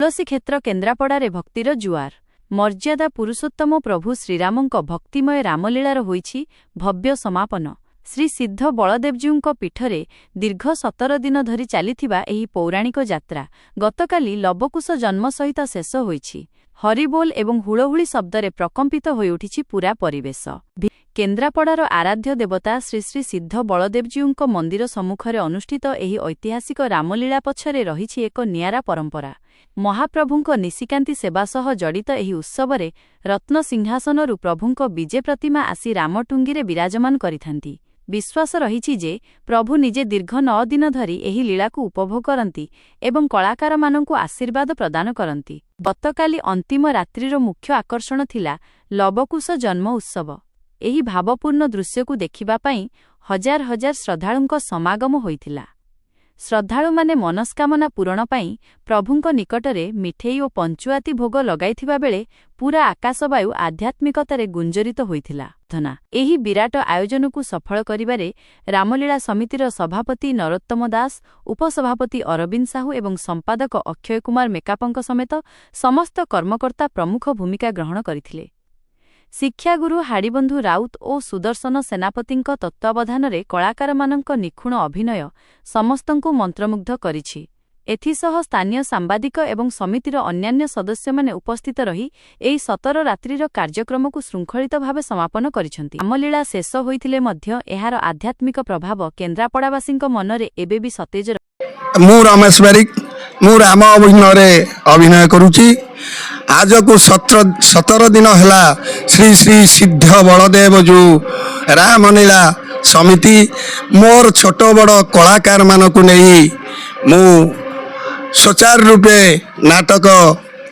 तुलसी क्षेत्र केन्द्रापड़ारे भक्तिर जुआर मर्यादा पुरुषोत्तम प्रभु श्रीरामंक भक्तिमय रामलीलार होईछि भव्य समापन। श्री सिद्ध बलदेवजीउंक पीठरे दीर्घ 17 दिन धरी चलिथिबा एही पौराणिक यात्रा गतकाली लवकुश जन्म सहित शेष होईछि। हरिबोल एवं हुळहुळी शब्दरे प्रकम्पित होई उठिछि पूरा परिवेश। केन्द्रापड़ार आराध्य देवता श्री श्री सिद्ध बलदेवजीउंक मंदिर सम्मुखरे अनुष्ठित एही ऐतिहासिक रामलीला पछरे रहिछि एक नियारा परंपरा। महाप्रभुंक निशिकांती सेवा सह जड़ित एही उत्सवरे रत्न सिंहासनरु प्रभुंक विजे प्रतिमा आसी रामटुंगीरे विराजमान करिथांती। विश्वास रहिछि जे प्रभु निजे दीर्घ 9 दिन धरी एही लीलाकु उपभोग करंती एवं कलाकारमानंकु आशीर्वाद प्रदान करंती। गतकाली अंतिम रात्रिर मुख्य आकर्षण थिला लवकुश जन्म उत्सव। एही भावपूर्ण दृश्यकु देखिबा पई हजार हजार श्रद्धालुंक समागम होइथिला। श्रद्धालुमाने मनस्कामना पूरण पाई प्रभुंक निकटरे मिठेई ओ पंचुआती भोग लगाइथिबा बेले पूरा आकाशवायु आध्यात्मिकतारे गुंजरित होइथिला। एही विराट आयोजनकु सफल करिबारे रामलीला समितिर सभापति नरोत्तम दास, उपसभापति अरविंद साहू एवं संपादक अक्षय कुमार मेकापंक समेत समस्त कर्मकर्ता प्रमुख भूमिका ग्रहण करिथिले। शिक्षागुरु हाड़ीबंधु राउत और सुदर्शन सेनापतिंक तत्वावधानरे कलाकारमानंक निखुण अभिनय समस्तंकु मंत्रमुग्ध करिछि। एथिसह स्थानीय सांबादिक एवं समितिर अन्यान्य सदस्य माने उपस्थित रही एही 17 रात्रिर कार्यक्रमकु श्रृंखलित भावे समापन करिसंती। रामलीला शेष होइथिले मध्य एहार आध्यात्मिक प्रभाव केन्द्रापड़ावासींक मनरे एबेबी सतेज। मु रमेश बारिक मु राम अभिनय करुछि। आज को 17 दिन है श्री श्री सिद्ध बलदेव जो रामलीला समिति मोर छोट बड़ कलाकार मानकु नहीं मु सुचारू रूपे नाटक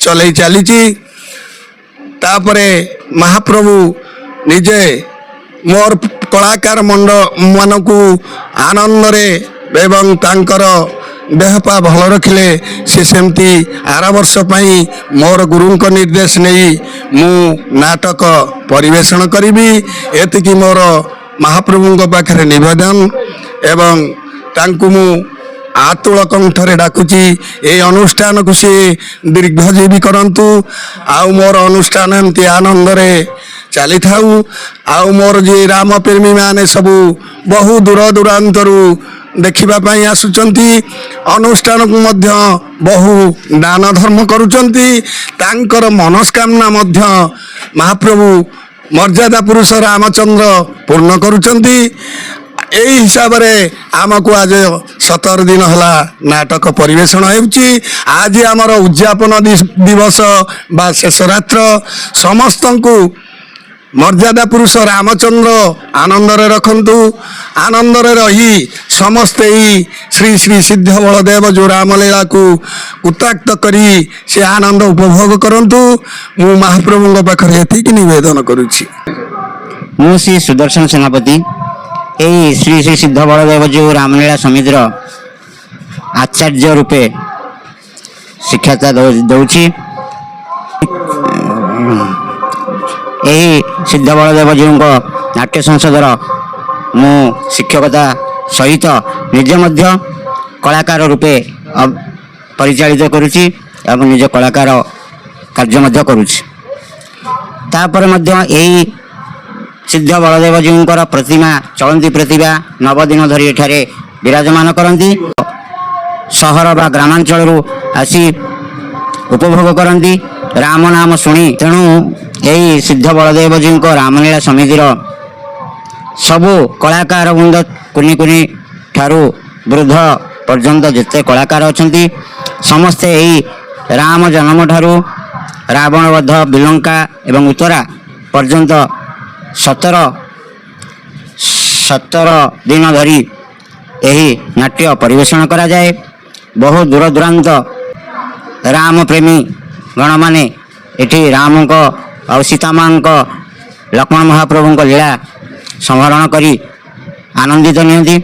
चलई चली। तापरे महाप्रभु निजे मोर कलाकार मंड मानकु आनंद रे एवं तांकर देहपा भल रखिले से सेमती आर वर्ष पाई मोर गुरुंक निर्देश नहीं मु नाटक परिवेषण करी। एतिकी मोर महाप्रभुंक पाखरे निवेदन एवं तांकु मु आतुल कंठरे डाकुची ए अनुष्ठान को सी दीर्घजीवी करंतु। आउ मोर अनुष्ठान एमती आनंद रे चली थाउ। आउ मोर जी राम प्रेमी माने सबू बहु दूर दूरांतरु देखिबा पाई आसुचंती। अनुष्ठान को मध्य बहु दान धर्म करुचंती। तांकर मनस्कामना मध्य महाप्रभु मर्यादा पुरुष रामचंद्र पूर्ण करुचंती। एही हिसाब रे आमको आज 17 दिन हला नाटक परिवेषण हेउची। आज आमर उद्यापन दिवस बा शेष रात्र समस्तंकु मर्यादा पुरुष रामचंद्र आनंद रे रखंतु। आनंद रे रही समस्ते ही श्री श्री सिद्ध बलदेव जो रामलीला को उताक्त करी से आनंद उपभोग करंतु। मु महाप्रभु पाखरे एतिकी निवेदन करुछि। मु श्री सुदर्शन सेनापति एई श्री श्री सिद्ध बलदेव जो रामलीला समितिर आचार्य रूपे शिक्षाता दौछि। एही सिद्ध बलदेव जी नाट्य संसदर मु शिक्षकता सहित निजे मध्य कलाकार रूपे परिचालित करुछि एवं निज कलाकार कार्य मध्य करुछि। तापर मध्य एही सिद्ध बलदेव जी प्रतिमा चलंती प्रतिभा 9 दिन धरी एठारे विराजमान करती। सहर बा ग्रामांचल आसी उपभोग करती राम नाम शुणी। तेणु यही सिद्ध बलदेव जी रामलीला समितिर सबु कलाकार वृंद कुनी कुनी ठारू वृद्ध पर्यंत जिते कलाकार अछंती समस्ते यही राम जन्म ठारू रावण वध बिलंका एवं उत्तरा पर्यंत 17 दिन धरी यही नाट्य परिवेषण करा जाए। बहु दूर दूरांत राम प्रेमी गण माने एठी राम को और सीता माँ लक्ष्मण महाप्रभु लीला संवरण करी आनंदित नियंती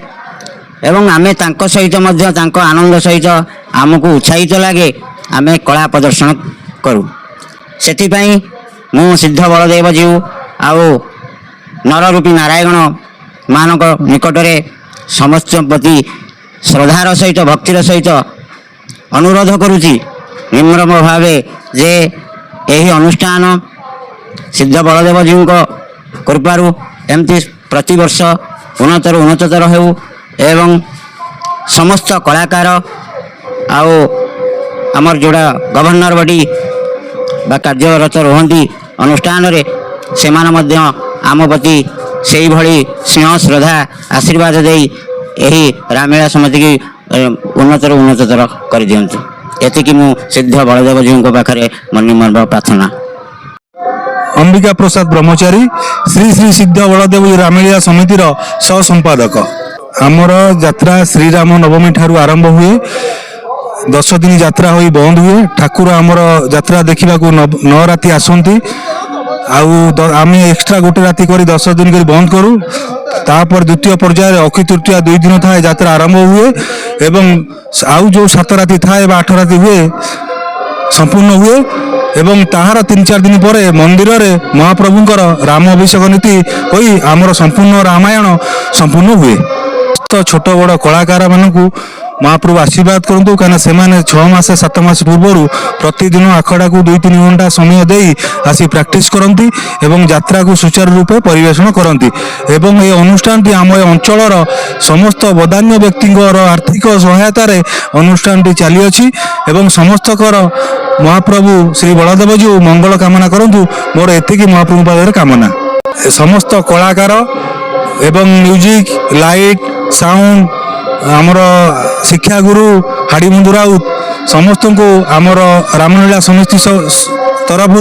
एवं आमे तांको सहित मध्य तांको आनंद सहित आमको उत्साहित लगे आमे कला प्रदर्शन करूँ। सेथिपाई मु सिद्ध बलदेव जीव आउ नररूपी नारायण मानक निकटरे समस्त प्रति श्रद्धार सहित भक्तिर सहित अनुरोध करुची ନିମ୍ରମ ଭାବେ ଯେ ଏହି ଅନୁଷ୍ଠାନ ସିଦ୍ଧ ବଳଦେବଜୀଙ୍କ କୃପାରୁ ଏମିତି ପ୍ରତିବର୍ଷ ଉନ୍ନତରୁ ଉନ୍ନତତର ହେଉ ଏବଂ ସମସ୍ତ କଳାକାର ଆଉ ଆମର ଯେଉଁଟା ଗଭର୍ଣ୍ଣର ବଡ଼ି ବା କାର୍ଯ୍ୟରତ ରୁହନ୍ତି ଅନୁଷ୍ଠାନରେ ସେମାନେ ମଧ୍ୟ ଆମ ପ୍ରତି ସେଇଭଳି ସ୍ନେହ ଶ୍ରଦ୍ଧା ଆଶୀର୍ବାଦ ଦେଇ ଏହି ରାମଲୀଳା ସମିତିକି ଉନ୍ନତରୁ ଉନ୍ନତତର କରିଦିଅନ୍ତୁ। ଏତିକି ମୁଁ ସିଦ୍ଧ ବଳଦେବଜୀଙ୍କ ପାଖରେ ମନିମର୍ବ ପ୍ରାର୍ଥନା। अंबिका प्रसाद ब्रह्मचारी श्री श्री सिद्ध बलदेव रामलीला समितिर सह संपादक। आमर यात्रा श्रीराम नवमी ठारू आरंभ हुए 10 दिन यात्रा होई बंद हुए। ठाकुर आमर यात्रा देखा 9 राति आसती आम एक्सट्रा गोटे राति कर 10 दिन कर बंद करूँ। तापर द्वितीय पर्यायर अक्षय तृतीया 2 दिन थाए यात्रा आरंभ हुए एवं आउ जो 7 राति थाए 8 राति हुए संपूर्ण हुए एवं ताहार 3-4 दिन पर मंदिर रे महाप्रभुंकर राम अभिषेक नीति होई आमर संपूर्ण रामायण संपूर्ण हुए। तो छोट बड़ कलाकार मानू महाप्रभु आशीर्वाद करंतु कहीं से 6 मास 7 मास पूर्व प्रतिदिन आखड़ा को 2-3 घंटा समय दे आसी प्रैक्टिस करती एवं यात्रा को सुचारू रूपे परिवेषण करती एवं ये अनुष्ठान आम अंचल समस्त बदान्य व्यक्ति आर्थिक सहायतार अनुष्ठान चली अछि एवं समस्तकर महाप्रभु श्री बलदेवजी मंगल कामना करंतु मोर एतिकी महाप्रभु पादरे कामना। समस्त कलाकार एवं म्यूजिक लाइट साउंड आमर शिक्षा गुरु हाड़ीबंधु राउत समस्त को आमर रामलीला समिति तरफ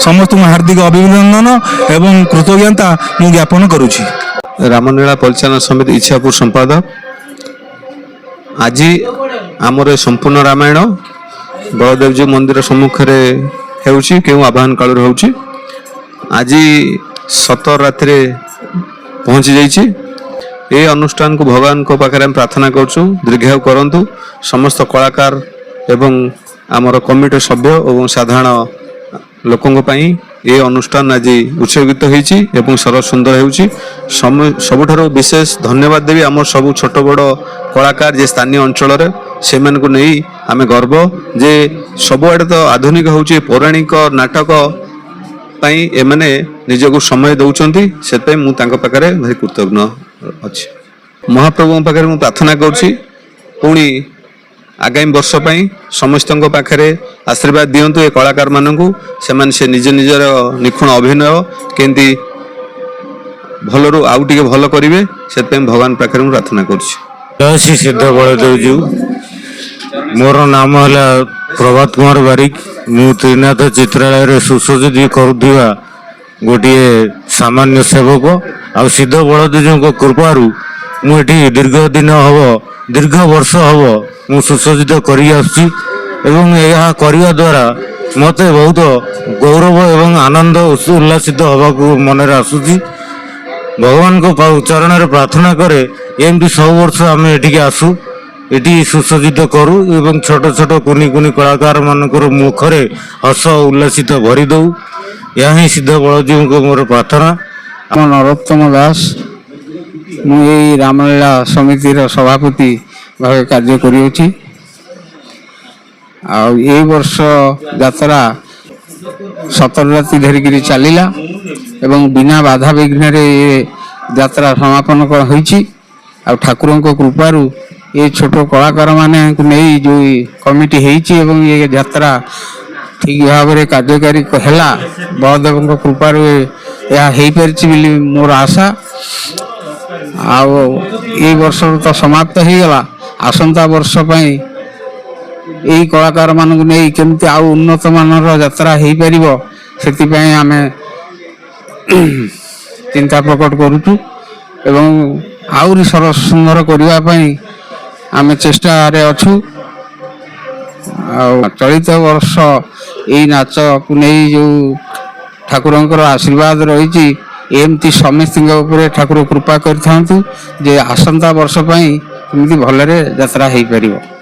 समस्त हार्दिक अभिनंदन एवं कृतज्ञता मु ज्ञापन करुछि। रामलीला परिचालन समिति इच्छापुर संपादक। आज आमर संपूर्ण रामायण बलदेवजी मंदिर सम्मुख में क्यों आह्वान काल होची आज 17 राति पहुँची जाइए। ये अनुष्ठान को भगवान को पाखे हम प्रार्थना करूँ दीर्घायु करंतु समस्त कलाकार एवं आमर कमिटी सभ्य और साधारण लोकों पाई ये अनुष्ठान आज उत्सर्गित होती एवं सरस सुंदर होची। सबुठारु विशेष धन्यवाद देवी आम सब छोट बड़ कलाकार जे स्थानीय अंचल से नहीं आम गर्व जे सबुआड़े तो आधुनिक होची पौराणिक नाटक पाई एमाने निजको समय दौरान से पाखे भारी कृतज्ञ अच्छी। महाप्रभु पाखे मुझे प्रार्थना करुँची पुणी आगामी वर्ष पाई समस्त पाखे आशीर्वाद दिंतु ए कलाकार मानू से निज निजर निखुण अभिनय केमती भलरू आउ टे भल करेंगे से भगवान पाखे मुझे प्रार्थना करुँची। जय श्री सिद्ध बलदेवजी। मोर नाम है प्रभात कुमार बारिक। मु त्रिनाथ चित्रालय सुसज्जित करुवा गोटे सामान्य सेवक आ सिद्ध बलदेवजी कृपारू मुझे दीर्घ दिन हम दीर्घ वर्ष हम मु सुसज्जित करने द्वारा मत बहुत गौरव एवं आनंद उल्लासित हवा मन आसूसी। भगवान को चरण में प्रार्थना करे एमती सब वर्ष आम एटिके आसू एटी सुसज्जित करूँ एवं छोट छोट कुनी कुनी कलाकार मानकर मुखरे हस उल्लासित भरी दऊ। यह ही सिद्ध बलदेव को मोर प्रार्थना। नरोत्तम दास मुझे रामलीला समितिर सभापति भाव कार्य करुँची। ए वर्ष यात्रा 17 राति धरिकी चलला एवं बिना बाधा विघ्न यात्रा समापन होईची। ठाकुर कृपारू ये छोट कलाकार माने नहीं जो कमिटी होईची एवं ये यात्रा ठीक भाव में कार्यकारी है बलदेव कृपारू यह हो पारि मोर आशा। ये वर्ष तो समाप्त हो गला आसंता वर्ष पाई यही कलाकार मानक नहीं केमती आउ उन्नत मानर यात्रा हो पार से आम चिंता प्रकट करुचु एवं आउरी सरस सुंदर करने आम चेष्टा अच्छु। चलित वर्ष यही नाच को नहीं जो ठाकुर आशीर्वाद रही एमती समस्त ठाकुर कृपा कर आसंता वर्ष पाई भलरे यात्रा हो पार।